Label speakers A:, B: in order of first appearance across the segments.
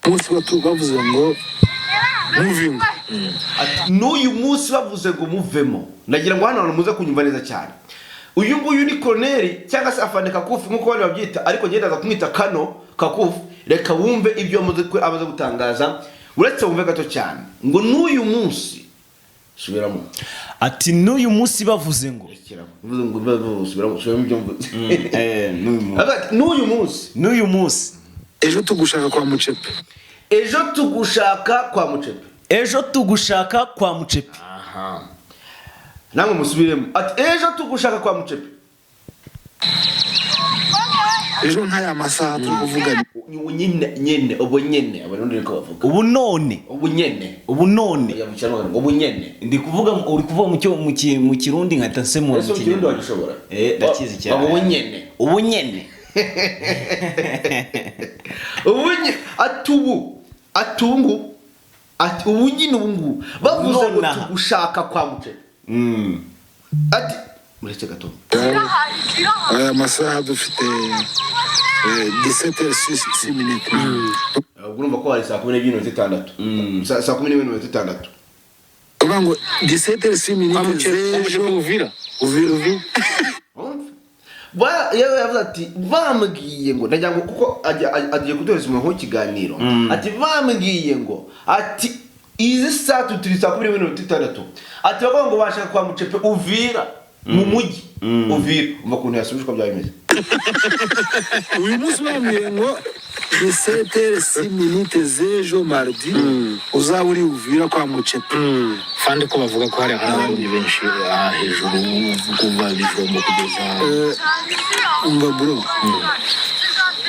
A: Munsi bavuze ngo muvemo.
B: Ati n'uyu munsi bavuze ngo muvemo. Nagira ngo hano muze kunyumva neza cyane. Uyu nguyu ni Colonel cyangwa se afande Kakufi nkuko bari babyita, ariko ngendaza kumwita Kano Kakufi. Reka wumve ibyo amaze gutangaza, uretse wumve gato cyane ngo n'uyu munsi subiramo.
C: Ati n'uyu munsi bavuze ngo
B: bivuze ngo subiramo ibyo mvuze. n'uyu munsi
A: Ejo tugushaka kwa Mucepe.
B: Ejo tugushaka kwa Mucepe.
C: Ejo tugushaka kwa Mucepe.
B: Aha. Namwe musubiremo. Ati ejo tugushaka kwa Mucepe.
A: Ejo nkaya masaha tukuvuga
B: nyene ubonyene abarundi riko bavuga.
C: Ubunone.
B: Ya mucyano ngo ubunyene.
C: Ndi kuvuga uri kuvuga mu kirundi nkata nsemura
B: mu kirundi wagishobora.
C: Ndakizi cyane. Ubunyene.
B: Atungu ati ubunyine ubungu bavuze ngo tugushaka kwa Mucepe. Ati mureke gato.
A: Aya masaha dufite 17:06.
B: Urumva ko hari saa 12:06. Saa 12:06.
A: Ubango 17:06 Uvira.
B: Yewe yavuze ati bambwiye ngo ndagira ngo kuko agiye kutoreza umuntu w'ikiganiro. Ati bambwiye ngo ati izi saa turi saa 12:06. Ati bavuga ngo bashaka kwa Mucepe Uvira mu mujyi. Uvira umva kuntu yasubishwa bya bimeze.
A: Uyu munsi bambwiye ngo 17:06 z'ejo mardi uzaba uri Uvira kwa Mucepe.
D: Fande ko bavuga ko hari abandi benshi hejuru kuva bijombo kugeza
A: umva bro.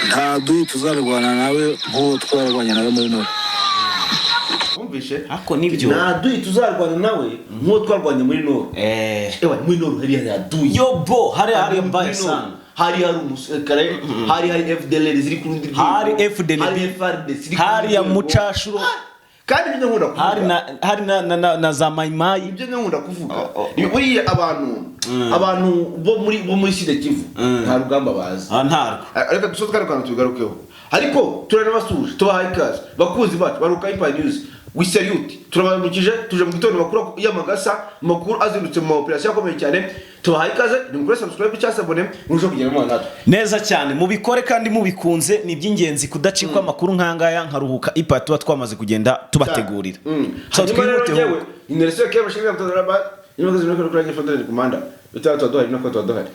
A: Nta duyi tuzarwana nawe nko twarwanya nawe muri none.
B: Umvishe?
C: Ako nibyo.
B: Nta duyi tuzarwana nawe nko twarwanye muri none. Ewa muri none hari duyi.
C: Yo bro, hari mbaye sana.
B: Hari umusirikare, hari FDLR ziri ku rundi rwego.
C: Hari FDLR, hari ya Mucashuro.
B: Kandi ibyo nkunda kuvuga.
C: Hari na za Mayimayi.
B: Ibyo nkunda kuvuga. Buri abantu bo muri Side Kivu nta rugamba bazi.
C: Ntarwo.
B: Reka dusohoke kandi tugarukeho. Ariko turanabasuje, tubahaye ikaze. Bakuzi bacu baruka Ipa News. We salute. Turabamukije tuje mu gitondo makuru y'amagasa, makuru azindutse mu operation akomeye cyane. Tubahaye ikaze, nimukore subscribe cyangwa abone murusho kugera mu natwe.
C: Neza cyane mubikore kandi mubikunze, ni by'ingenzi kudacikwa amakuru nkangaya nkaruhuka Ipa tuba twamaze kugenda tubategurira.
B: So twihute ho. Inerese ke bashaka mutadara nimagaze no kuranya fondere komanda. Bitatu adohari no kwadohari.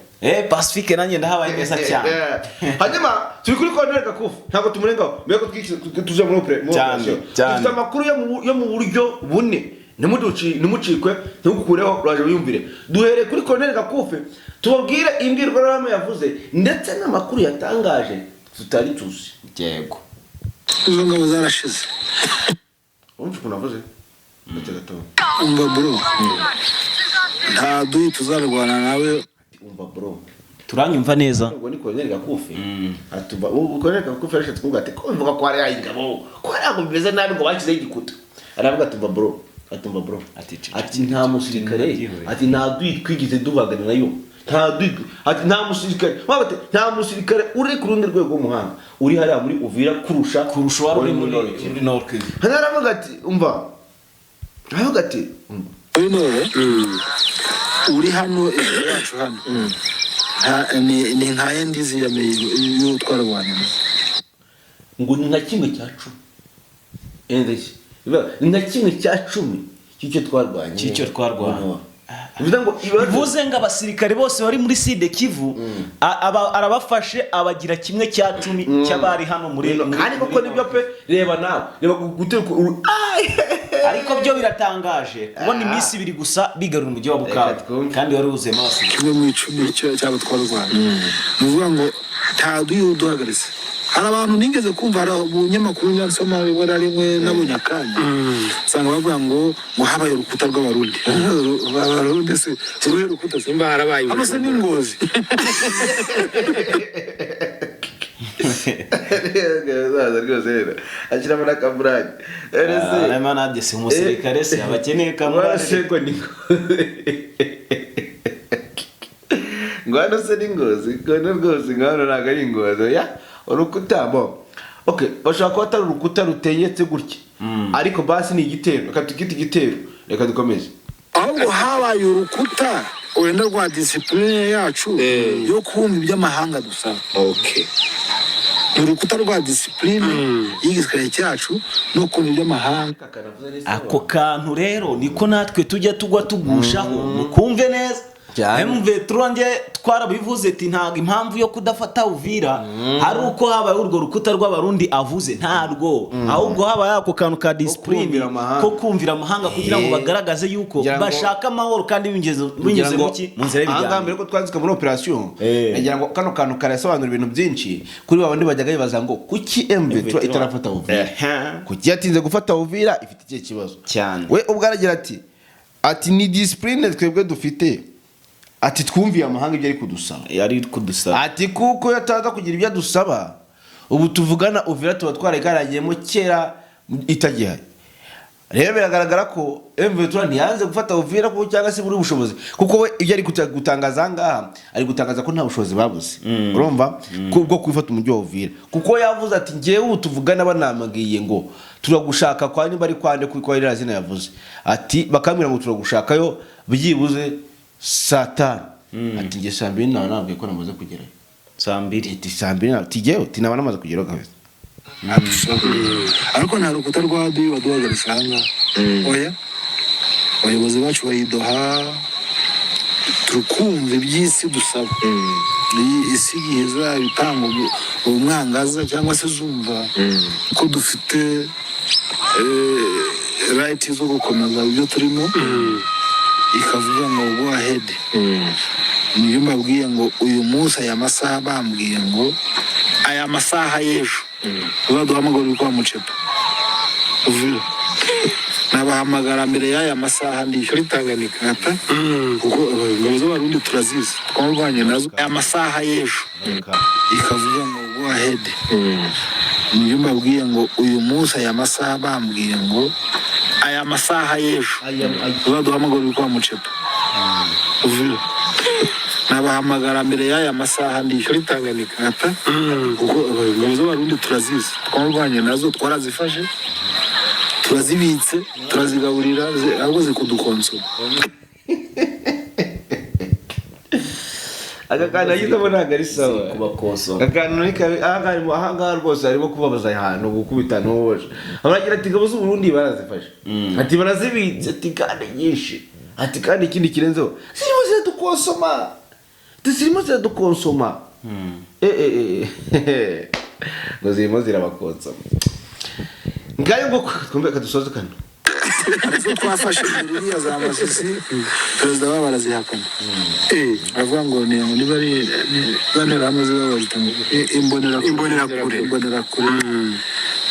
C: Pacifique nanjye ndahabaye neza cyane.
B: Hanyuma turi kuri Colonel Kakufi ntabwo tumurengaho mbere ko tuje muri operation. Dufite amakuru yo mu buryo bune. Nimucikwe ntukukureho raje wiyumvire. Duhere kuri Colonel Kakufi tubabwire imbwirwaruhame yavuze ndetse n'amakuru yatangaje tutari tuzi.
C: Yego.
A: Izo ngabo zarashize.
B: Umva ukuntu avuze. Gato.
A: Umva bro. Nta duyi tuzarwana nawe.
B: Umva bro.
C: Turanyumva neza.
B: Ngo ni Colonel Kakufi. Atuba Colonel Kakufi arashatse kuvuga ati ko bivuga ko ari ayingabo. Ko ari bimeze nabi ngo bakize igikuta. Aravuga tumva bro. Atumva bro. Ati nta musirikare. Ati nta duyi twigize dubagana nayo. Nta musirikare uri ku rundi rwego rw'umuhanga. Uri hariya muri Uvira kurusha
C: wari muri Nord Kivu.
B: Haravuga ati umva. Aravuga ati
A: uri hano yacu hano. Ni nka yendi ziyamenye yo twarwanya.
B: Ngo ni nka kimwe cya 10. Ni nka kimwe cya 10 cy'icyo twarwanya.
C: Bivuze ngo abasirikare bose bari muri Side Kivu arabafashe abagira kimwe cya 10 cy'abari hano muri
B: kandi koko nibyo pe reba nawe reba guturuka
C: ariko byo biratangaje kubona iminsi ibiri gusa bigarura umujyi wa Bukavu kandi wari uzema abasirikare
A: mu 10 cy'abo twarwanya. Nuvuga ngo nta duyi duhagaritse. Hari abantu ningeze kumva ari umunyamakuru nyansoma wera rimwe n'abunyakanya. Sanga bavuga ngo habaye urukuta rw'abarundi. Abarundi se urukuta simba harabaye. Abase n'ingozi.
B: Zaza rwose akira muri kaburage.
C: Arema nadese umusirikare se abakeneye kamurage
B: seko niko. Ngwana se n'ingozi, ngwana rwose ngwana nagari ingozi ya. Urukutamo okay bashaka ko atari urukuta rutenyetse gutya ariko basi ni igitero reka tukite igitero reka dukomeze
A: ahubwo habaye urukuta wenda rwa discipline yacu yo kumva iby'amahanga dusaba
D: okay
A: urukuta rwa discipline y'igisirikare cyacu no kumva iby'amahanga
C: ako kantu rero niko natwe tujya tugwa tugushaho mukumve neza MV3 nge twarabivuze ati ntago impamvu yo kudafata Uvira hari uko habaye urwo rukuta rw'abarundi avuze ntarwo ahubwo habaye ako kantu ka discipline ko kumvira amahanga kugira ngo bagaragaze yuko bashaka amahoro kandi binyuze muki mu nzira y'ibijyanye
B: mbere ko twazika muri operation ngira ngo kano kantu karasobanura ibintu byinshi kuri babandi bajyaga bibaza ngo kuki MV3 itarafata Uvira kuki yatinze gufata Uvira ifite ikihe kibazo
C: cyane
B: we ubwo aragira ati ni discipline twebwe dufite ati twumviye amahanga ibyo ari kudusaba ati kuko yataza kugira ibyo adusaba ubu tuvugana Uvira tuba twaregaragiyemo kera itagihaye rero biragaragara ko MV3 ntiyanze gufata Uvira kuko cyangwa se muri bushobozi kuko we ibyo ari gutangaza ngaha ari gutangaza ko nta bushobozi babuze urumva bwo kwifata umujyi wa Uvira kuko yavuze ati ngewe ubu tuvugana banamagiye ngo turagushaka kwa niba ari kwande kuko ari razina yavuze ati bakambwira ngo turagushakayo byibuze Satan ati nge saa 2 nawe nabwiye ko namaze kugerayo
C: saa 2
B: ati saa 2 tigeyo tinaba namaze kugerayo kabisa
A: ariko nta rukuta rwa duyi baduhagarisa hanga oya abayobozi bacu bayidoha tukumva iby'isi dusaba isi giza bitanga umwangaza cyangwa se zumva ko dufite right zo gukomeza ibyo turimo ikavuga ngo go ahead niyo mbabwiye ngo uyu munsi aya masaha bambwiye ngo aya masaha y'ejo baduhamagara kwa mucepa Uvira nabahamagara mbere y'aya masaha ndisho ritanganika ata kuko ngo z'abarundi turazizi twamvanye nazo aya masaha y'ejo ikavuga ngo go ahead niyo mbabwiye ngo uyu munsi aya masaha bambwiye ngo aya masaha y'ejo baduhamagara kwa mucepa Uvira nabahamagara mbere y'aya masaha ndisho ritanganika ata kuko ngo z'abarundi turazizi twamvanye nazo twarazifashe turazibitse turazigaburira ahubwo zikudukonsoma
B: agakana yitabo nagari sawa
C: kubakonsoma
B: agakana nikabe ahanga rwose arimo kubabaza ahantu gukubita n'uwoje abagira ati ngabo z'Uburundi barazifashe ati barazibitse ati kandi nyinshi ati kandi ikindi kirenzeho zirimo ziradukonsoma ngo zirimo zirabakonsoma ngayo ngo twumve kadusoze kano
A: ariko twafashe uriya za masisi perezida wabo barazihakana avuga ngo ni bari banera hamwe zibabazitanga imbonera kure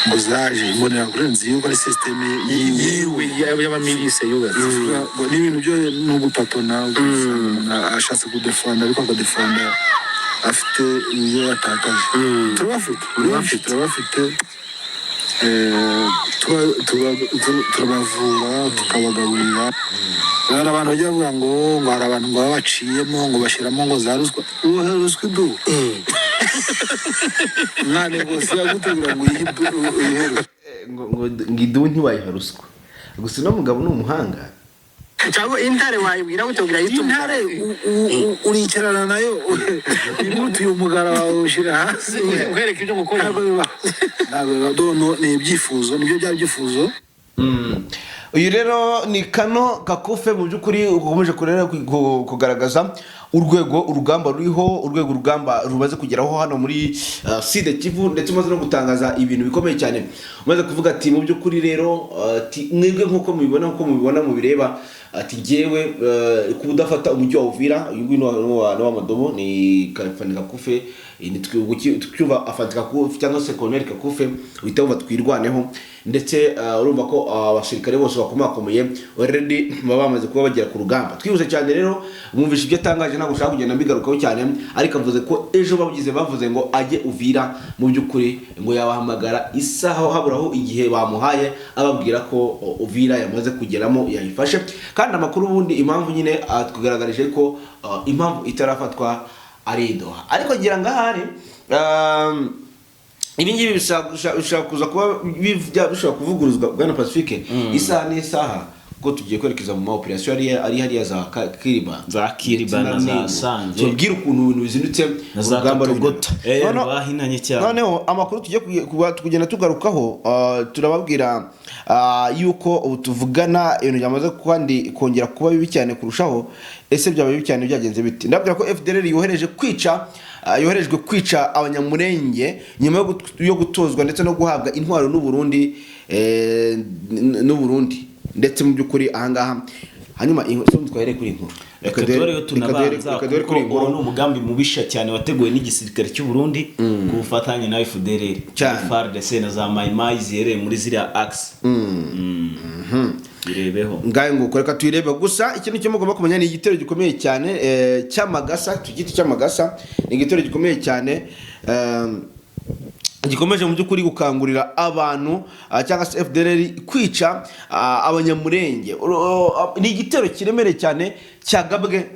A: ngo zaje imbonera kure nzi yuko ari system yiwe y'abamilise yubatse ni ibintu byo n'ugupatona ashatse kudefanda ariko akadefanda afite ibyo atakaje turabafite turabavura tukabagaburira hari abantu bajya bavuga ngo hari abantu ngo babaciyemo ngo bashyiramo ngo za ruswa ruswa idu mwana rwose yagutegura ngo uyihere
B: ngo idu ntiwayiha ruswa gusa uno mugabo ni umuhanga
E: cyangwa intare wayibwira utubwira
A: intare uricarana nayo imutuye umugara wawe ushira hasi
E: ukwereka ibyo gukora
A: ntabwo ni ibyifuzo nibyo bya byifuzo
B: uyu rero ni Kano Kakufe mu by'ukuri ukomeje kugaragaza urugamba ruriho urugamba rumaze kugeraho hano muri Sud Kivu ndetse umaze no gutangaza ibintu bikomeye cyane umaze kuvuga ati mu by'ukuri rero ati mwebwe nkuko mubibona mu bireba ati jewe kubudafata umujyi wa Uvira uyu ngwino wa Madomo ni Kafani Kakufe ni twuba afatika ku cyangwa se Colonel Kakufe witaho batwirwaneho ndetse urumva ko abasirikare bose bakomakomeye already bamaze kuba bagera ku rugamba twibuze cyane rero mwumvisha ibyo atangaje ntabwo ushaka kugenda mbigarukaho cyane ariko avuze ko ejo bavuze ngo ajye Uvira mu by'ukuri ngo yabahamagara isaha haburaho igihe bamuhaye ababwira ko Uvira yamaze kugeramo yayifashe kandi amakuru ubundi impamvu nyine twigaragarije ko impamvu itarafatwa ari Doha ariko ngira ngahari ibi ngibi bishobora kuza kuba bishobora kuvuguruzwa bwana Pacifique isaha n'isaha ko tugiye kwerekeza mu operation ari hariya za Kiriba
C: na za Sange
B: tubwira ukuntu ibintu bizindutse urugamba
C: rugota bahinanye cyane.
B: noneho amakuru tugiye kugenda tugarukaho turababwira yuko ubu tuvugana ibintu byamaze kandi kongera kuba bibi cyane kurushaho. Ese byaba bibi cyane byagenze bite? Ndabwira ko FDLR yoherejwe kwica abanyamurenge nyuma yo gutozwa ndetse no guhabwa intwaro n'u Burundi ndetse mu by'ukuri ahangaha hanyuma twahere kuri inkuru
C: reka dore tunabanza kuko uwo ni umugambi mubisha cyane wateguwe n'igisirikare cy'u Burundi ku bufatanye na FDLR FARDC na za Mai zihereye muri ziriya axe birebeho
B: ngaye ngo reka tuyirebe gusa ikintu cyo mugomba kumenya ni igitero gikomeye cyane cy'amagasa tugiti cy'amagasa ni igitero gikomeye cyane gikomeje mu by'ukuri gukangurira abantu cyangwa se FDLR kwica abanyamurenge. Ni igitero kiremereye cyane cyagabwe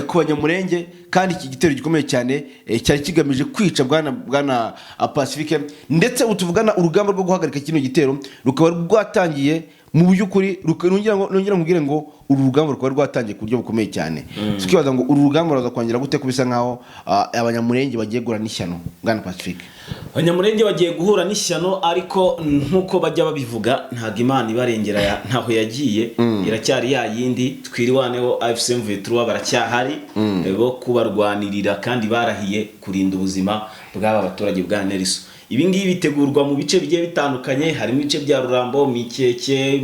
B: ku banyamurenge kandi iki gitero gikomeye cyane cyari kigamije kwica bwana Pacifique ndetse utuvugana urugamba rwo guhagarika kino gitero rukaba rwatangiye mu by'ukuri nongera nkubwire ngo uru rugamba rukaba rwatangiye ku buryo bukomeye cyane. Tukibaza ngo uru rugamba ruraza kongera gute kubisa nkaho abanyamurenge bagiye gura n'ishyano bwana Pacifique.
C: Abanyamurenge bagiye guhura n'ishyano ariko nkuko bajya babivuga ntago Imana ibarengera ntaho yagiye iracyari ya yindi twiriwaneho AFC M23 baracyahari bo kubarwanirira kandi barahiye kurinda ubuzima bw'aba baturage bwa Nelson. Ibi ngibi bitegurwa mu bice bigiye bitandukanye harimo ibice bya Rurambo Mikeke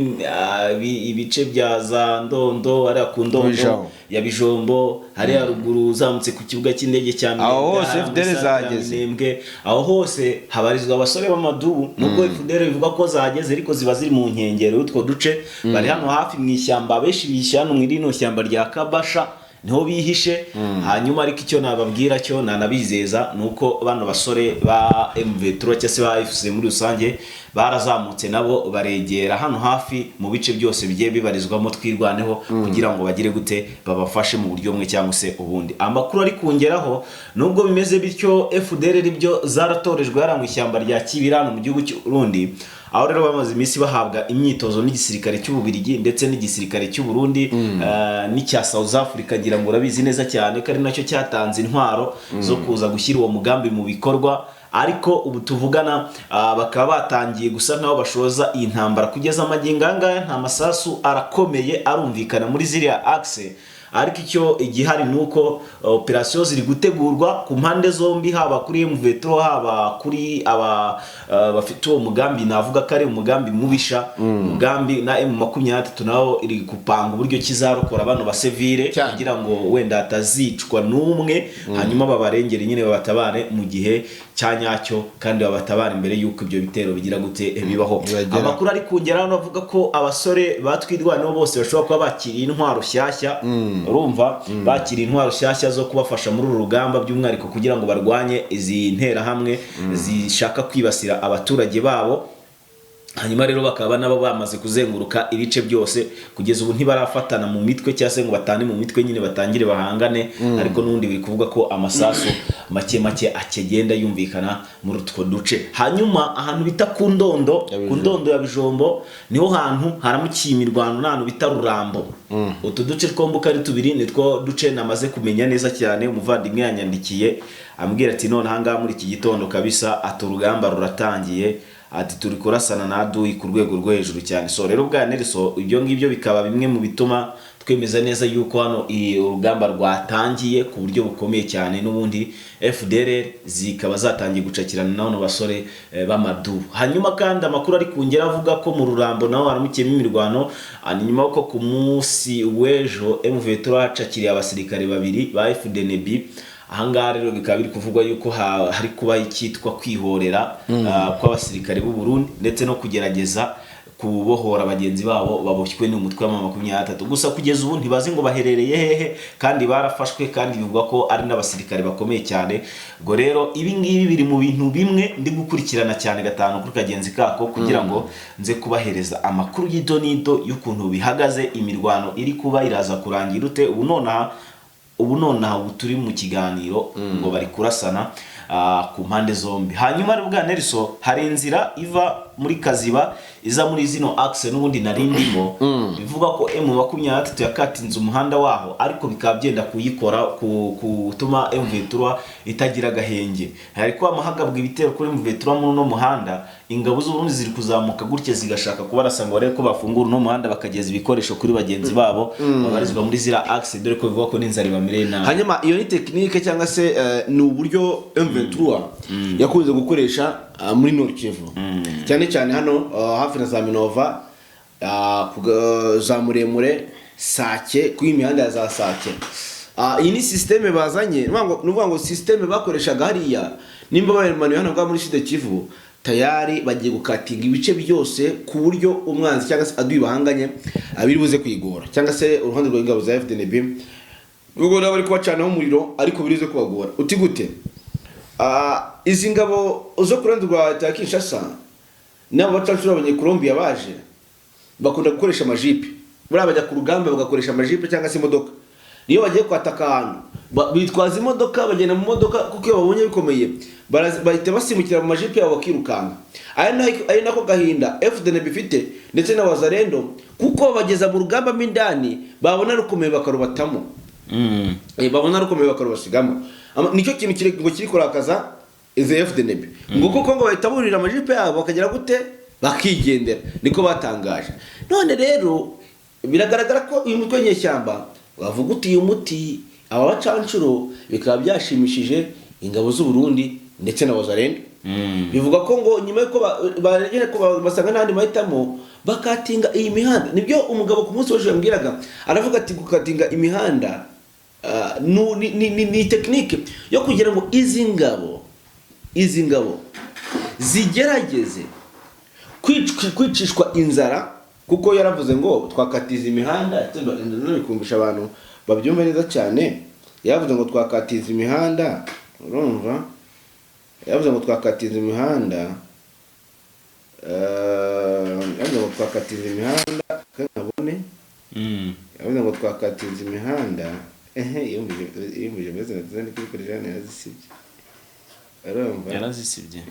C: ibice bya za Ndondo ari ku Ndondo ya Bijombo hari haruguru uzamutse ku kibuga cy'indege cya Minembwe aho hose habarizwa abasore b'amadubu nubwo FDLR bivuga ko zageze ariko ziba ziri mu nkengero y'utwo duce bari hano hafi mu ishyamba benshi bishyano mu irino shyamba rya Kabasha niho bihishe. Hanyuma ariko icyo nababwira cyo nanabizeza nuko bano basore ba M23 cyase ba FC muri rusange barazamutse nabo baregera hano hafi mu bice byose bigiye bibarizwamo twirwaneho kugira ngo bagire gute babafashe mu buryo bumwe cyangwa se ubundi. Amakuru ari kungeraho nubwo bimeze bityo FDLR byo zaratorejwe yara mu ishyamba rya Kibirano mu gihugu cy'u Burundi aho rero bamaze iminsi bahabwa imyitozo n'igisirikare cy'u Bubiligi ndetse n'igisirikare cy'u Burundi n'icya South Africa ngira ngo urabizi neza cyane ko ari nacyo cyatanze intwaro zo kuza gushyira uwo mugambi mu bikorwa. Ariko ubu tuvugana bakaba batangiye gusa nkaho bashoza iyi ntambara kugeza amagingo angaya nta masasu arakomeye arumvikana muri ziriya axe. Ariko icyo igihari nuko operation ziri gutegurwa ku mpande zombi haba kuri M23 haba kuri bafite uwo mugambi navuga ko ari umugambi mubisha umugambi na M23 nawo iri gupanga uburyo kizarokora abantu basevire kugira ngo wenda atazicwa n'umwe hanyuma babarengere nyine babatabare mu gihe cyanyacyo kandi babatabara imbere yuko ibyo bitero bigira gute bibaho. Amakuru ari kungeraho navuga ko abasore batwirwaneho bose bashobora kuba bakiriye intwaro shyashya urumva bakiriye intwaro shyashya zo kubafasha muri uru rugamba by'umwihariko kugira ngo barwanye izi ntera hamwe zishaka kwibasira abaturage babo. Hanyuma rero bakaba nabo bamaze kuzenguruka ibice byose kugeza ubu ntibarafatana mu mitwe cyase ngo batane mu mitwe nyine batangire bahangane ariko nundi biri kuvuga ko amasasu make akegenda yumvikana muri utwo duce. Hanyuma ahantu bita ku Ndondo ya Bijombo niho hantu haramukiye imirwano n'ahantu bita Rurambo. Utu duce twombuka ari tubiri nitwo duce namaze kumenya neza cyane. Umuvandimwe yanyandikiye ambwira ati none hanga muri iki gitondo kabisa aturugamba ruratangiye ati turi kurasana na Adui ku rwego rwo hejuru cyane. So rero bwa Nelson ibyo ngibyo bikaba bimwe mu bituma twemeza neza yuko hano urugamba rwatangiye ku buryo bukomeye cyane n'ubundi FDLR zikaba zatangiye gucakirana n'abo basore b'amadu. Hanyuma kandi amakuru ari kungera avuga ko mu Rurambo naho haramukiyemo imirwano nyuma ko ku munsi w'ejo M23 hacakiriye abasirikare babiri ba FDNB. Ahangaha rero bikaba biri kuvugwa yuko hari kuba icyitwa kwihorera kw'abasirikare b'u Burundi ndetse no kugerageza kubohora bagenzi babo baboshywe n'umutwe wa 23. Gusa kugeza ubu ntibazi ngo baherereye hehe kandi barafashwe kandi bivugwa ko ari n'abasirikare bakomeye cyane. Ngo rero ibi ngibi biri mu bintu bimwe ndi gukurikirana cyane gatanu kuri kagenzi kako kugira ngo nze kubahereza amakuru y'idonido y'ukuntu bihagaze imirwano iri kuba iraza kurangira ute ubu nonaha turi mu kiganiro ngo bari kurasana ku mpande zombi. Hanyuma rero bwa Nelson hari inzira iva muri Kaziba iza muri zino axe n'ubundi narindimo bivuga ko M23 yakatinze umuhanda waho ariko bikaba byenda kuyikora kutuma M23 itagira gahenge. Ariko amahagabwa ibitero kuri M23 muri no muhanda ingabo z'Uburundi ziri kuzamuka gutye zigashaka kubarasanga bare ko bafungura no muhanda bakageza ibikoresho kuri bagenzi babo babarizwa muri zira axe dore ko bivuga ko n'inzara bamire na.
B: Hanyuma iyo ni technique cyangwa se ni uburyo M23 yakunze gukoresha muri Nord Kivu cyane cyane hano hafi na za Minova za Muremure Sake ku imihanda ya za Sake. Iyi ni systeme bazanye nuvuga ngo systeme bakoreshaga hariya nimba bayimanuye hano bwa muri Sud Kivu tayari bagiye gukatinga ibice byose ku buryo umwanzi cyangwa se aduyi bahanganye abiribuze kwigora cyangwa se uruhande rw'ingabo za FDNB ubwo bari kubacanaho umuriro ariko birize kubagora uti gute. Izi ngabo zo kurandi rwa Kinshasa nabo bacancura abanyekolombiya baje bakunda gukoresha amajipe buriya bajya ku rugamba bagakoresha amajipe cyangwa se imodoka. Niyo bagiye kwataka ahantu bitwaza imodoka bagenda mu modoka kuko iyo babonye bikomeye bahita basimukira mu majipe yabo bakirukanga. Ari nako gahinda FDNB bifite ndetse na Wazalendo kuko bageza mu rugamba mindani babona rukomeye bakarubatamo babona rukomeye bakarubasigamo. Nicyo kintu ngo kiri kurakaza izi FDNB ngo kuko ngo bahita burira amajipe yabo bakagera gute bakigendera niko batangaje. None rero biragaragara ko uyu mutwe nyeshyamba bavuga uti uyu muti aba bacancuro bikaba byashimishije ingabo z'u Burundi ndetse na Wazalendo. Bivuga ko ngo nyuma yuko baregere ko basanga n'andi mahitamo bakatinga iyi mihanda. Nibyo umugabo ku munsi w'ejo yambwiraga aravuga ati gukatinga imihanda ni technique yo kugira ngo izi ngabo zigerageze kwicishwa inzara kuko yaravuze ngo twakatiza imihanda nikumbisha abantu babyumva neza cyane. Yavuze ngo twakatiza imihanda urumva yavuze ngo twakatiza imihanda yavuze ngo twakatiza imihanda kanabone yavuze ngo twakatiza imihanda yumvije meze neza n'ikikoresha yazisibye urumva
C: yarazisibye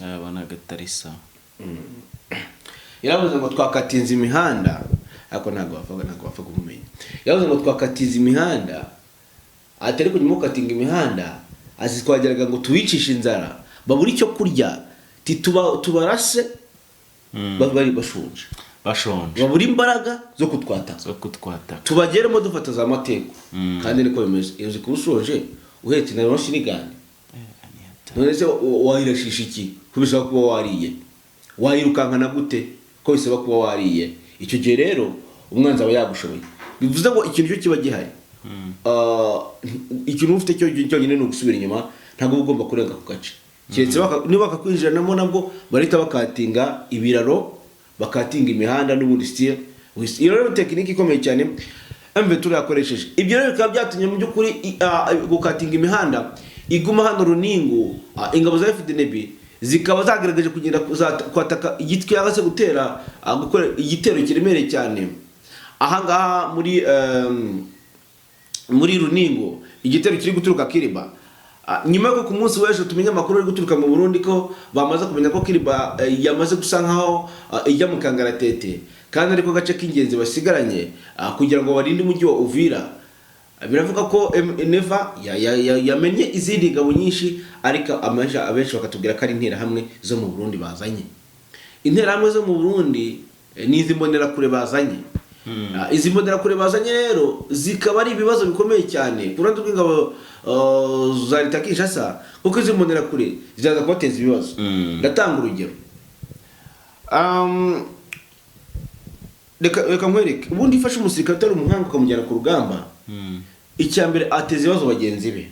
C: abana gatarisa
B: yaravuze ngo twakatiza imihanda ariko ntago bapfa kumumenya. Yavuze ngo twakatiza imihanda atari kunyuma ukatinga imihanda azitwageraga ngo tubicishe inzara babura icyo kurya tubarase bari bashonje babura imbaraga zo kutwata tubageremo dufata za mateko kandi niko bimeze. iyo uzi kubushonje uhetse na roshirigane none se wahirashisha iki kubisaba kuba wariye wayirukankana gute ko bisaba kuba wariye. Icyo gihe rero umwanzi aba yagushoboye bivuze ngo ikintu cyo kiba gihari ikintu ufite cyo nyine no gusubira inyuma ntago ugomba kurenga ku gace kiretse niba bakakwinjiranamo nabwo barita bakatinga ibiraro bakatinga imihanda n'ubundi style. Iyo rero technique ikomeye cyane M23 yakoresheje. Ibyo rero bikaba byatumye mu by'ukuri gukatinga imihanda iguma hano Runingo ingabo za FDNB zikaba zagaragaje kugenda kwataka igitwe cyangwa se gutera gukora igitero kiremereye cyane ahangaha muri Runingo igitero kiri guturuka Kiriba. Nyuma yo ku munsi w'ejo tumenya amakuru ari guturuka mu Burundi ko bamaze kumenya ko Kiriba yamaze gusankaho ijya mu Kangaratete kandi ariko gace k'ingenzi basigaranye kugira ngo barinde umujyi wa Uvira. Biravuga ko Neva yamenye izindi ngabo nyinshi ariko abenshi bakatubwira ko ari intera hamwe zo mu Burundi bazanye. Intera hamwe zo mu Burundi nizi mbonera kure bazanye. Izi mbonera kure bazanye rero zikaba ari ibibazo bikomeye cyane kurandi rw'ingabo za leta Kinshasa kuko izi mbonera kure zizaza kubateza ibibazo. Ndatanga urugero reka nkwereke ubundi ifashe umusirikare utari umuhanga ukamujyana ku rugamba icyambere ateze ibibazo bagenzi be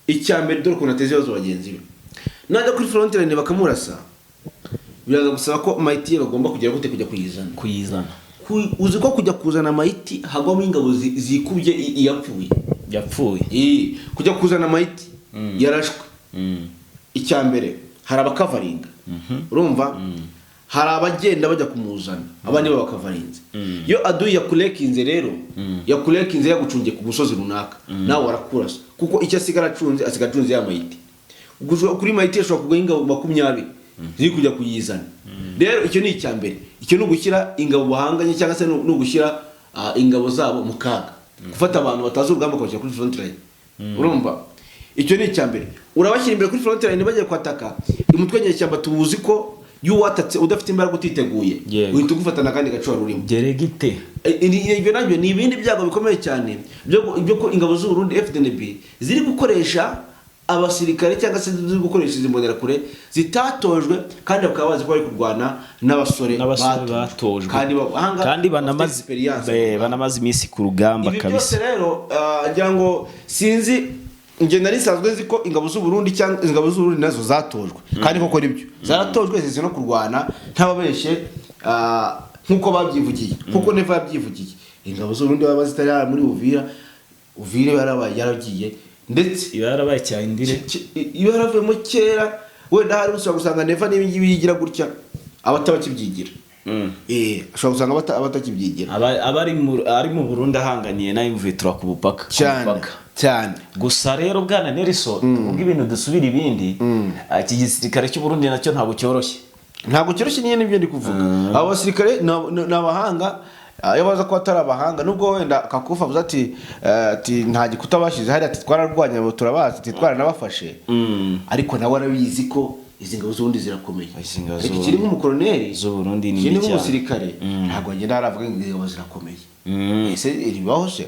B: icyambere dore ukuntu ateze ibibazo bagenzi be najya kuri front line bakamurasa biraza gusaba ko Maiti bagomba kujya gute kujya kuyizana uzi ko kujya kuzana Maiti hagwamo ingabo zikubye yapfuye kujya kuzana Maiti yarashwe icyambere hari abakavaringa urumva hari abagenda bajya kumuzana abandi babakavarinze. Yo aduye yakurekinze rero yakurekinze yagucungiye ku musozi runaka nawe warakurasa kuko icyo asigara acunze ya mayiti kuri mayiti ashobora kugwa ingabo 20 ziri kujya kuyizana rero icyo ni icya mbere icyo ni ugushyira ingabo bahanganye cyangwa se ni ugushyira ingabo zabo mu kaga gufata abantu batazi urugamba bakabashyira kuri front line urumva icyo ni icya mbere urabashyira imbere kuri front line bagiye kwataka umutwe nyeshyamba tubuzi ko yuwatatse udafite imbaraga utiteguye uhita ugufatana kandi gacora urimo
C: geregite
B: ibyo nabyo ni ibindi byago bikomeye cyane byo ko ingabo z'u Burundi FDNB ziri gukoresha abasirikare cyangwa se ziri gukoresha izi mbonerakure zitatojwe kandi bakaba bazi ko bari kurwana n'abasore
C: batojwe kandi banamaze iminsi ku rugamba kabisa.
B: Ibi byose rero ngira ngo sinzi nge nari sanzwe nzi ko ingabo z'u Burundi cyangwa ingabo z'u Burundi nazo zatojwe kandi koko nibyo zaratojwe zizi no kurwana ntababeshe nkuko babyivugiye kuko neva yabyivugiye ingabo z'u Burundi baba zitari muri Uvira yaragiye ndetse
C: yarabaye cyahindire
B: yaravuyemo kera wenda hari usanga gusanga neva n'ibingibi yigira gutya abatabakibyigira ashobora gusanga abatakibyigira
C: ari mu Burundi ahanganiye na imvetura ku bupaka
B: cyane
C: gusa rero bwana Nelson tuvuga ibintu dusubira ibindi iki gisirikare cy'u Burundi nacyo ntabwo cyoroshye
B: nyine nibyo ndi kuvuga abo basirikare n'abahanga iyo baza ko atari abahanga nubwo wenda kakufa avuze ati nta gikuta bashize hari ati twararwanya abo turabazi ati twaranabafashe ariko nawe arabizi ko izi ngabo z'ubundi zirakomeye kiri nk'umukoloneli
C: z'u Burundi
B: ni nk'umusirikare ntabwo agenda aravuga ngo ingabo zirakomeye ese iribaho se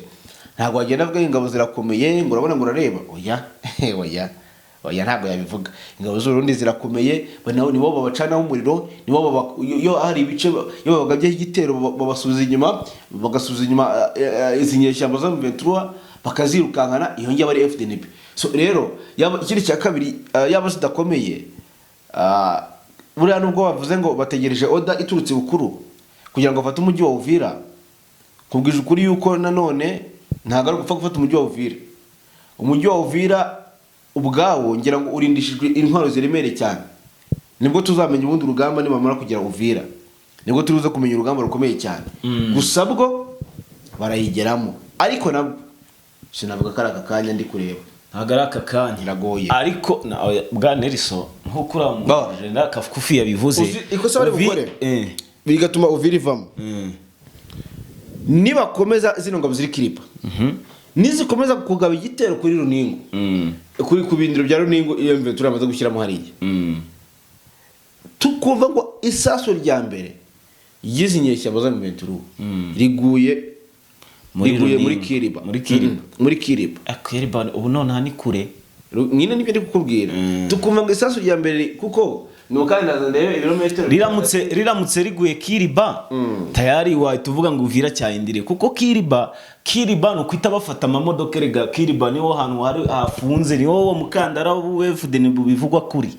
B: ntabwo agenda avuga ingabo zirakomeye ngo urabona ngo urareba oya ntabwo yabivuga ingabo z'u Burundi zirakomeye nibo babacanaho umuriro nibo iyo hari ibice iyo bagabye igitero babasubiza inyuma izi nyeshyamba za M23 bakazirukankana iyo ngiye bari FDNB so rero ikindi cya kabiri yaba zidakomeye buriya nubwo bavuze ngo bategereje oda iturutse bukuru kugira ngo bafate umujyi wa Uvira kubwije ukuri yuko nanone ntago ari gupfa gufata umujyi wa Uvira umujyi wa Uvira ubwawo ngira ngo urindishijwe intwaro ziremereye cyane nibwo tuzamenya ubundi urugamba nibamara kugera Uvira nibwo turuze kumenya urugamba rukomeye cyane gusa bwo barayigeramo ariko nabwo sinavuga ko ari aka kanya ndi kureba
C: ntago ari aka kanya
B: biragoye
C: ariko bwa Nelson nkuko uramuje ndakafufi yabivuze
B: ikosa bari gukore bigatuma Uvira ivamo nibakomeza zino ngabo ziri kiripa nizikomeza kugaba igitero kuri Runingo kuri kubindiro bya Runingo iyo mve turamaze gushyiramo hariya tukumva ngo isaso rya mbere yizinyeshya baza mu Venturu riguye muri Kiriba
C: ubu none hani kure
B: nyine nibyo ndi kukubwira tukumva ngo isaso rya mbere kuko nukanda ndebe ibirometero
C: riramutse riguye Kiriba tayari wa tuvuga ngo Uvira cyahindire kuko Kiriba no kwita bafata amamodoka rega Kiriba niho hantu hafunze niho mukandara w'FDNB bivugwa kuri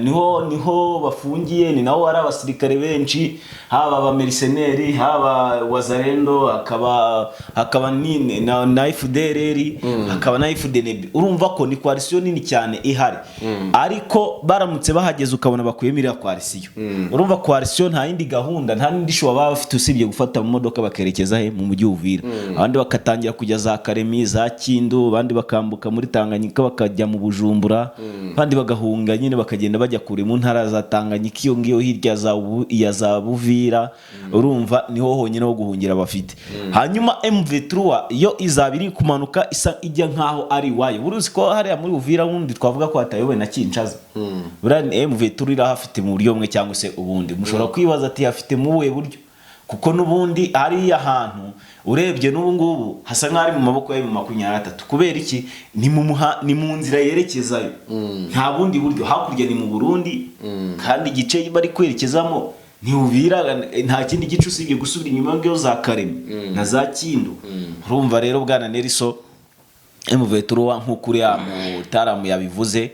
C: niho bafungiye ni naho ari abasirikare benshi haba aba mercenary haba wazarendo hakaba nini na FDLR hakaba na FDNB urumva ko ni coalition nini cyane ihari ariko baramutse bahageze ukabona bakuyemira coalition urumva coalition nta yindi gahunda nta nindi sho baba bafite usibye gufata mu modoka bakerekeza he mu mujyi Uvira abandi bakatangira kujya za Karemi za Kindu abandi bakambuka muri Tanganyika bakajya mu Bujumbura abandi bagahunga nyine bakagenda bajya kure mu ntara za Tanganyika iyo ngiyo hirya za Buvira urumva niho honyine ho guhungira bafite hanyuma M23 yo izabiri kumanuka isa ijya nkaho ari wayo uruzi ko hari muri Uvira wundi twavuga ko hatayowe na Kinshasa burani M23 irahafite mu buryo bumwe cyangwa se ubundi mushobora kwibaza ati hafite mu buhe buryo kuko nubundi ari ahantu urebye n'ubu ngubu hasa nk'ari mu maboko ya 23 kubera iki ni mu nzira yerekezayo nta bundi buryo hakurya ni mu Burundi kandi igice bari kwerekezamo ni Uvira nta kindi gice usibye gusubira inyuma ngo za Karemi na za Kindu urumva rero bwana Nelson M23 nk'ukuri mutaramu yabivuze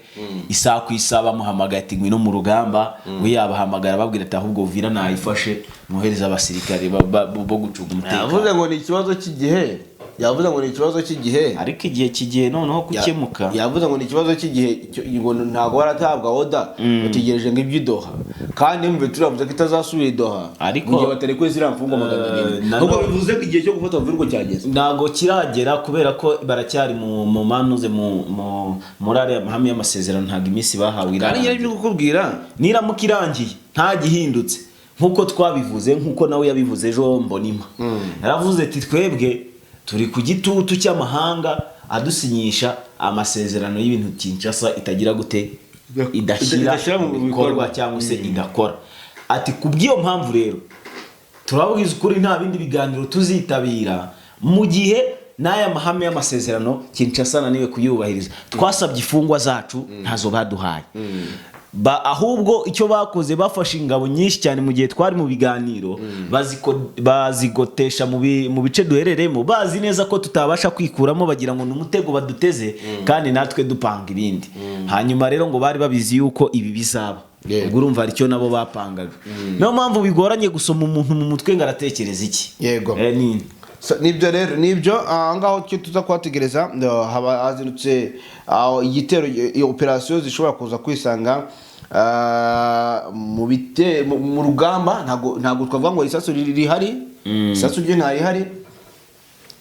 C: isa ku isaba muhamagara ati ngwino mu rugamba we yabahamagara babwira ati ahubwo Uvira nayifashe muhereza abasirikare bo gucunga umutekano
B: avuze ngo ni ikibazo cy'igihe yavuze ngo ni ikibazo cy'igihe
C: ariko igihe kigiye noneho gukemuka.
B: yavuze ngo ni ikibazo cy'igihe ngo ntabwo baratabwa oda bategereje ngo ibyo Doha kandi mve turavuze ko itazasubira Doha
C: Ariko-
B: mu gihe batari kwe ziriya mfungwa 700 nubwo bivuze ko igihe cyo gufata virgo cyageze
C: ntabwo kiragera kubera ko baracyari mu manuze muri ariya mahame y'amasezerano, ntabwo iminsi bahawe
B: kandi nyine byo kukubwira
C: niramuka irangiye nta gihindutse nk'uko twabivuze, nk'uko nawe yabivuze ejo Mbonimpa yaravuze ati twebwe turi ku gitutu cy'amahanga adusinyisha amasezerano y'ibintu Kinshasa itagira gute idashyira mu bikorwa cyangwa se idakora. Ati kubw'iyo mpamvu rero turabwiza ukuri nta bindi biganiro tuzitabira mu gihe n'aya mahame y'amasezerano Kinshasa naniwe kuyubahiriza. Twasabye ifungwa zacu ntazo baduhaye, ahubwo icyo bakoze bafashe ingabo nyinshi cyane mu gihe twari mu biganiro bazigotesha mu bice duherereyemo, bazi neza ko tutabasha kwikuramo, bagira ngo ni umutego baduteze kandi natwe dupanga ibindi. Hanyuma rero ngo bari babizi yuko ibi bizaba, ubwo urumva hari icyo nabo bapangaga. Niyo mpamvu bigoranye gusoma umuntu mu mutwe ngo aratekereza iki.
B: Yego.
C: Nini
B: nibyo rero nibyo ngaho cyo tuza kuhategereza haba hazindutse igitero operasiyo zishobora kuza kwisanga mu rugamba. Ntabwo twavuga ngo isasu rihari, isasu ryo ntarihari,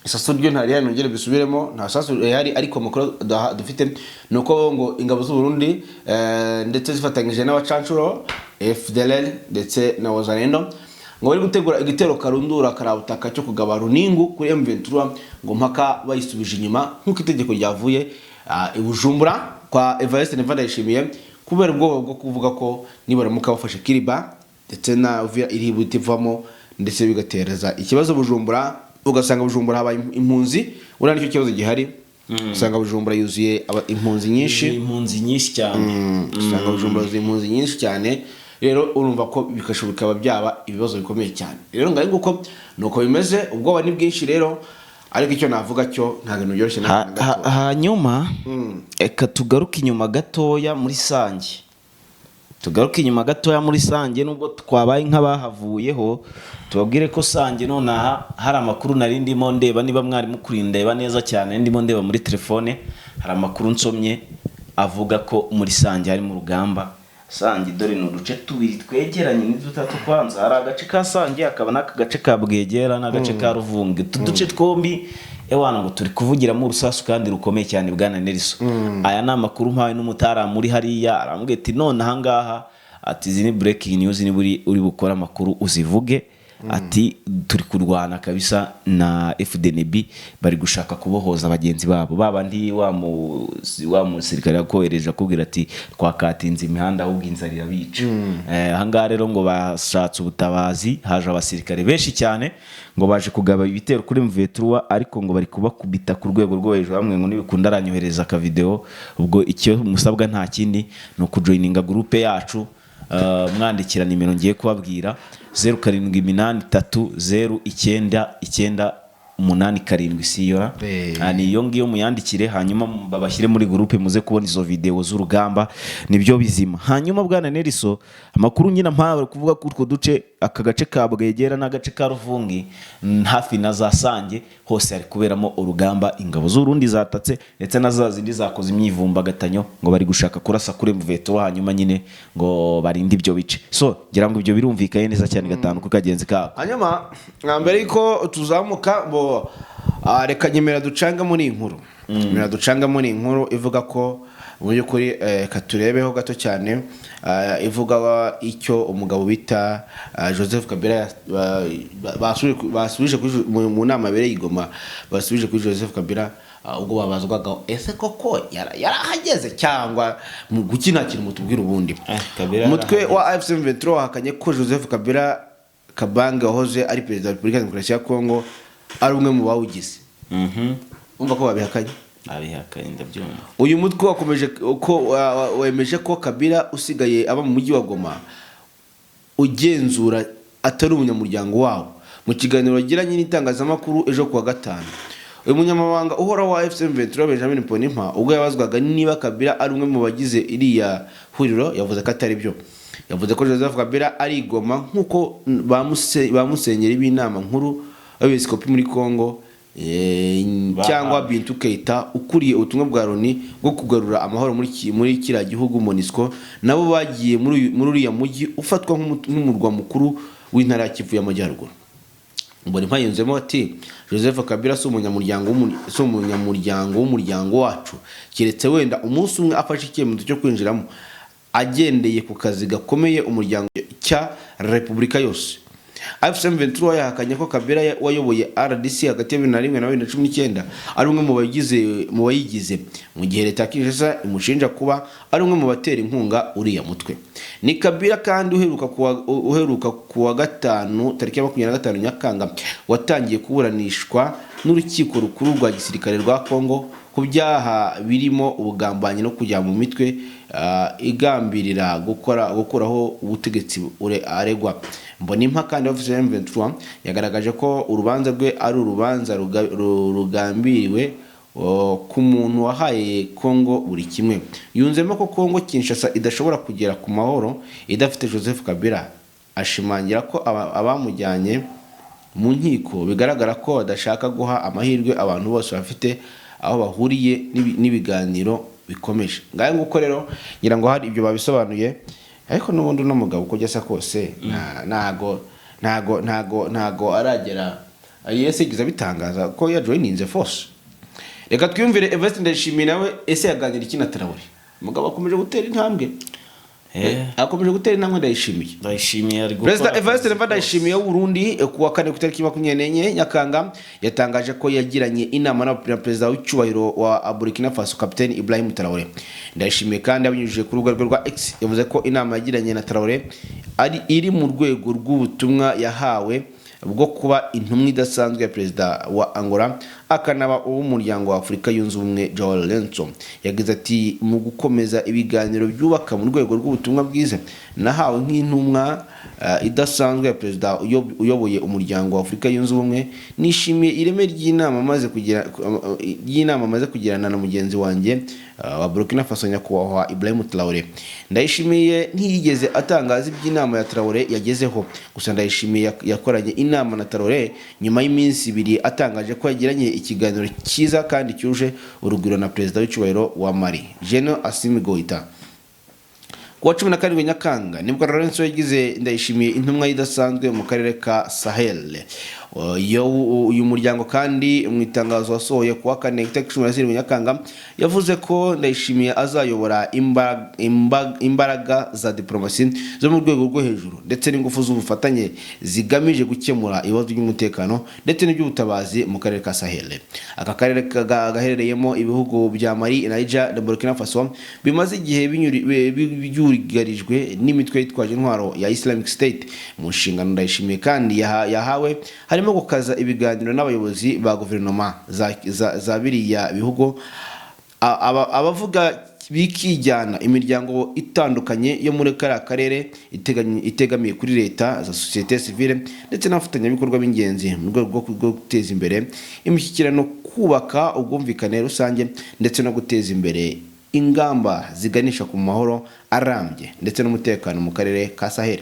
B: isasu ryo ntarihari, nongere bisubiremo, nta sasu rihari. Ariko amakuru dufite ni uko ngo ingabo z'u Burundi ndetse zifatanyije n'abacancuro FDLR ndetse na Wazalendo ngo bari gutegura igitero karundura karabutaka cyo kugaba Runingu kuri M23 ngo mpaka bayisubije inyuma nk'uko itegeko ryavuye i Bujumbura kwa Evariste Ndayishimiye, kubera ubwoba bwo kuvuga ko nibaramuka bafashe Kiriba ndetse na Uvira iri butivamo ndetse bigatereza ikibazo Bujumbura, ugasanga Bujumbura haba impunzi. Ura nicyo kibazo gihari, usanga Bujumbura yuzuye impunzi nyinshi
C: cyane,
B: usanga Bujumbura yuzuye impunzi nyinshi cyane. Rero urumva ko bikaba byaba ibibazo bikomeye cyane. Rero ngaho nguko nuko bimeze, ubwoba ni bwinshi rero, ariko icyo navuga cyo nta bintu byoroshye na gato.
C: Hanyuma eka tugaruke inyuma gatoya muri Sange, nubwo twabaye nk'abahavuyeho tubabwire ko Sange nonaha hari amakuru nari ndimo ndeba, niba mwari mukurindeba neza cyane, ndimo ndeba muri telefone, hari amakuru nsomye avuga ko muri Sange hari mu rugamba. Sange dore ni uduce tubiri twegeranye ni dutatu. Kwanza hari agace ka Sange, akaba n'aka gace ka Bwegera n'agace ka Ruvunge. Uduce twombi ewana ngo turi kuvugiramo urusasu kandi rukomeye cyane. Bwana Nelson, aya ni amakuru mpawe n'umutara muri hariya, arambwira ati none ahangaha ati izi ni breaking news, ni uri bukora amakuru uzivuge. Ati turi kurwana kabisa na FDNB, bari gushaka kubohoza abagenzi babo, babandi wa musirikare yakohereje akubwira ati twakatinze imihanda ahubwo inzara irabica. Ahangaha rero ngo bashatse ubutabazi, haje abasirikare benshi cyane ngo baje kugaba ibitero kuri M23, ariko ngo bari kubakubita ku rwego rwo hejuru. Hamwe ngo nibikunda aranyohereza aka video, ubwo icyo musabwa nta kindi ni ukujoininga groupe yacu. Mwandikira nimero ngiye kubabwira 07830998 siyora, ni iyo ngiyo muyandikire, hanyuma babashyire muri groupe muze kubona izo video z'urugamba, nibyo bizima. Hanyuma Bwana Nelson, amakuru nyina mpawe kuvuga ko utwo duce, aka gace ka Bwegera n'agace ka Ruvungi hafi na za Sange hose hari kuberamo urugamba. Ingabo z'u Burundi zatatse ndetse na za zindi zakoze imyivumbagatanyo ngo bari gushaka kurasa kuri M23, hanyuma nyine ngo barinde ibyo bice. So ngira ngo ibyo birumvikanye neza cyane gatanu ku kagenzi ka.
B: Hanyuma mbere yuko tuzamuka bo reka nyemera ducanga muri inkuru, ivuga ko mu by'ukuri katurebeho gato cyane, ivuga icyo umugabo bita Joseph Kabila basubije mu nama yabereye i Goma, basubije kuri Joseph Kabila ubwo babazwaga ese koko yarahageze cyangwa mu gukina kintu mutubwira ubundi. Umutwe wa AFC M23 wahakanye ko Joseph Kabila Kabange wahoze ari perezida wa Repubulika Demokarasi ya Kongo ari umwe mu bawugize. Umva ko babihakanye.
C: Ndabyumva.
B: Uyu mutwe wakomeje ko wemeje ko Kabila usigaye aba mu mujyi wa Goma ugenzura atari umunyamuryango wawo. Mu kiganiro yagiranye n'itangazamakuru ejo kuwa gatanu, uyu munyamabanga uhoraho wa AFC M23 Benjamin Mbonimpa ubwo yabazwaga niba Kabila ari umwe mu bagize iriya huriro, yavuze ko atari byo. Yavuze ko Joseph Kabila ari Goma nk'uko bamusenyera b'inama nkuru y'abepiskopi muri Kongo cyangwa Bintou Keita ukuriye ubutumwa bwa Loni bwo kugarura amahoro muri kiriya gihugu MONUSCO nabo bagiye muri uriya mujyi ufatwa nk'umurwa mukuru w'intara ya Kivu y'Amajyaruguru. Mbonimpa yunzemo ati Joseph Kabila si umunyamuryango w'umuryango wacu keretse wenda umunsi umwe afashe icyemezo cyo kwinjiramo agendeye ku kazi gakomeye umuryango cya Repubulika yose. AFC/M23 yahakanye ko Kabila wayoboye RDC hagati ya 2001 na 2019 ari umwe mu bayigize mu gihe leta ya Kinshasa imushinja kuba ari umwe mu batera inkunga uriya mutwe. Ni Kabila kandi uheruka kuwa gatanu tariki ya 25 Nyakanga watangiye kuburanishwa n'urukiko rukuru rwa gisirikare rwa Kongo ku byaha birimo ubugambanyi no kujya mu mitwe igambirira gukuraho ubutegetsi aregwa. Mbonimpa kandi AFC/M23 yagaragaje ko urubanza rwe ari urubanza rugambiriwe ku muntu wahaye Kongo buri kimwe. Yunzemo ko Kongo Kinshasa idashobora kugera ku mahoro idafite Joseph Kabila. Ashimangira ko abamujyanye mu nkiko bigaragara ko badashaka guha amahirwe abantu bose bafite aho bahuriye n'ibiganiro bikomeje. Ngaye nguko rero ngira ngo hari ibyo babisobanuye, ariko n'ubundi no mugabo uko jyasa kose ntago aragera yese giza bitangaza ko ya joininze force. Reka twiyumvire Evariste Ndayishimiye nawe ese yaganira iki na Traoré. Mugabo akomeje gutera intambwe. Akomeje gutera intambwe Ndayishimiye ari gukora. President Evariste Ndayishimiye w'u Burundi kuwa 4 ku tariki 24 Nyakanga yatangaje ko yagiranye inama na Perezida w'icyubahiro wa Burkina Faso Capitaine Ibrahim Traoré. Ndayishimiye kandi abinyujije ku rubuga rwa X yavuze ko inama yagiranye na Traoré iri mu rwego rw'ubutumwa yahawe bwo kuba intumwa idasanzwe ya Perezida wa Angola akanaba uw'umuryango wa Afurika yunze ubumwe Joao Lourenço. Yagize ati mu gukomeza ibiganiro byubaka mu rwego rw'ubutumwa bwiza nahawe nk'intumwa idasanzwe ya Perezida uyoboye umuryango wa Afurika yunze ubumwe, nishimiye ireme ry'inama maze kugirana na mugenzi wanjye wa Burkina Faso nyakubahwa Ibrahim Traoré. Ndayishimiye ntiyigeze atangaza iby'inama ya Traoré yagezeho, gusa Ndayishimiye yakoranye inama na Traoré nyuma y'iminsi 2 atangaje ko yagiranye ikiganiro cyiza kandi cyuje urugwiro na Perezida w'icyubahiro wa Mali General Assimi Goïta. Kuwa 17 Nyakanga nibwo Lourenço yagize Ndayishimiye intumwa idasanzwe mu karere ka Sahel. Uyu muryango kandi mu itangazo wasohoye kuwa 4 tariki 17 Nyakanga yavuze ko Ndayishimiye azayobora imbaraga za diplomasi zo mu rwego rwo hejuru ndetse n'ingufu z'ubufatanye zigamije gukemura ibibazo by'umutekano ndetse n'iby'ubutabazi mu karere ka Sahel. Aka karere gaherereyemo ibihugu bya Mali, Niger na Burkina Faso bimaze igihe byugarijwe n'imitwe yitwaje intwaro ya Islamic State. Mu nshingano Ndayishimiye kandi yahawe harimo gukaza ibiganiro n'abayobozi ba guverinoma za biriya bihugu, abavuga bikijyana imiryango itandukanye yo muri karere itegamiye kuri leta za societe civile ndetse n'abafatanyabikorwa b'ingenzi mu rwego rwo guteza imbere imishyikirano, kubaka ubwumvikane rusange ndetse no guteza imbere ingamba ziganisha ku mahoro arambye ndetse n'umutekano mu karere ka Sahel.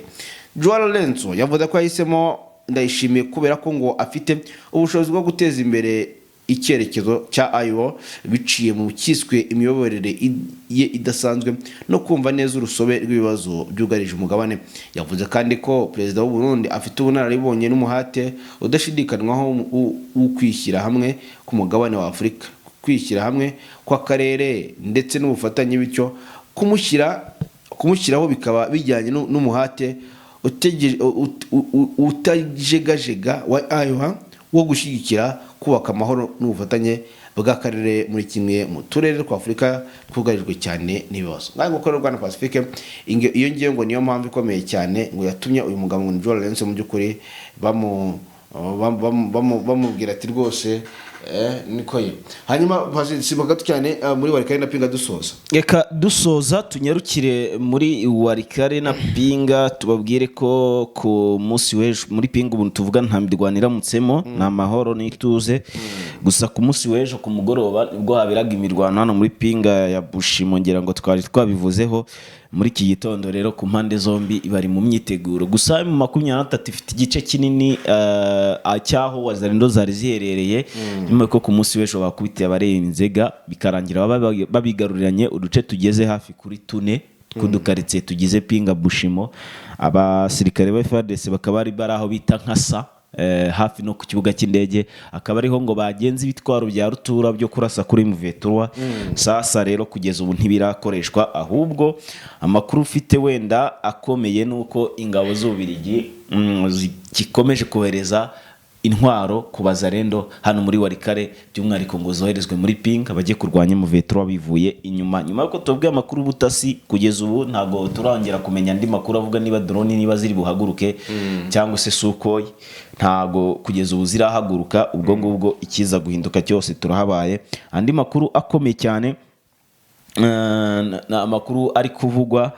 B: Joao Lourenço yavuze ko yahisemo Ndayishimiye kubera ko ngo afite ubushobozi bwo guteza imbere icyerekezo cya IO biciye mu kiswe imiyoborere ye idasanzwe no kumva neza urusobe rw'ibibazo byugarije umugabane. Yavuze kandi ko Perezida w'u Burundi afite ubunararibonye n'umuhate udashidikanywaho ukwishyira hamwe ku mugabane wa Afurika, kwishyira hamwe kw'akarere ndetse n'ubufatanye, bityo kumushyiraho bikaba bijyanye n'umuhate utajegajega wa IOA wo gushyigikira kubaka amahoro n'ubufatanye bw'akarere muri kimwe mu turere twa Afurika twugarijwe cyane n'ibibazo. Ngaho gukorera Rwanda Pacifique iyo ngiye ngo niyo mpamvu ikomeye cyane ngo yatumye uyu mugabo ngo Joao Lourenço mu by'ukuri bamubwira ati rwose niko ye. Hanyuma sibaga cyane muri Warikare na Pinga dusoza.
C: Reka dusoza tunyarukire muri Warikare na Pinga tubabwire ko ku munsi w'ejo muri Pinga ubu tuvuga nta mirwanira mutsemo na mahoro n'ituze, gusa ku munsi w'ejo ku mugoroba ubwo habiraga imirwano hano muri Pinga ya Bushimo, ngira ngo twari twabivuzeho muri iki gitondo rero ku mpande zombi bari mu myiteguro gusa mu 23 ifite igice kinini cyaho Wazalendo zari ziherereye nyuma ko ku munsi w'ejo bakubitiye abareba Nzega bikarangira babigaruriranye uduce tugeze hafi kuri tune kudukaritse tugize Pinga Bushimo abasirikare ba FARDC bakaba ari baraho bita nkasa hafi no ku kibuga cy'indege akaba ariho ngo bagenzi bitwaro bya rutura byo kurasa kuri M23 sasa rero kugeza ubu ntibirakoreshwa ahubwo amakuru ufite wenda akomeye nuko ingabo z'Ubirigi zikomeje kohereza intwaro ku Bazalendo hano muri Warikare by'umwariko ngo zoherezwe muri Pink abagiye kurwanya M23 bivuye nyuma yuko tubwiye amakuru butasi kugeza ubu ntago turangera kumenya andi makuru avuga niba drone niba ziri buhaguruke cyangwa se Sukhoi ntago kugeza ubu zirahaguruka ubwo ngubwo ikiza guhinduka cyose turahabaye andi makuru akomeye cyane na amakuru ari kuvugwa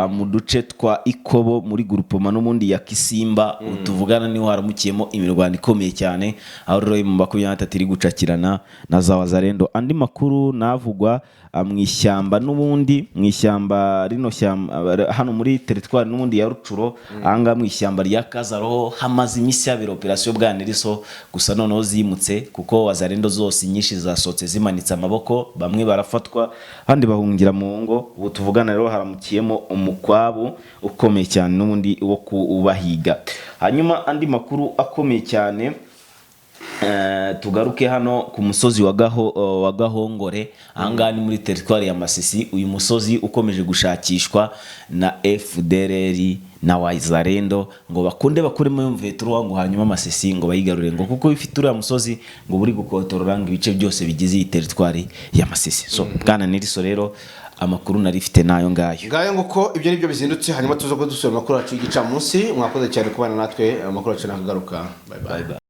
C: mu duce twa Ikobo muri groupement n'umundi ya Kisimba utuvugana niho haramukiyemo imirwano ikomeye cyane aho rero mu 23 iri gucakirana na za Wazalendo andi makuru navugwa mu ishyamba n'ubundi mu ishyamba rino shyamba hano muri territoire n'umundi ya Rucuro anga mu ishyamba rya Kazaro hamaze imisi ya operation bwaniriso gusa noneho zimutse kuko Wazalendo zose nyinshi zasotse zimanitse amaboko bamwe barafatwa handi bahungira mu ngo ubu tuvugana rero haramukiyemo umukwabu ukomeye cyane n'ubundi wo kubahiga hanyuma andi makuru akomeye cyane tugaruke hano ku musozi wa Gahongore ahangani muri territoire ya Masisi uyu musozi ukomeje gushakishwa na FDLR na Wazalendo ngo bakunde bakuremo M23 ngo hanyuma Masisi ngo bayigarure ngo kuko bifite uriya musozi ngo buri gukontorora ngo ibice byose bigize iyi territoire ya Masisi so bwana Neriso rero amakuru narifite nayo ngayo
B: nguko ibyo nibyo bizindutse hanyuma tuzo ko dusura amakuru yacu y'igicamunsi mwakoze cyane kubana natwe amakuru yacu nakagaruka bye bye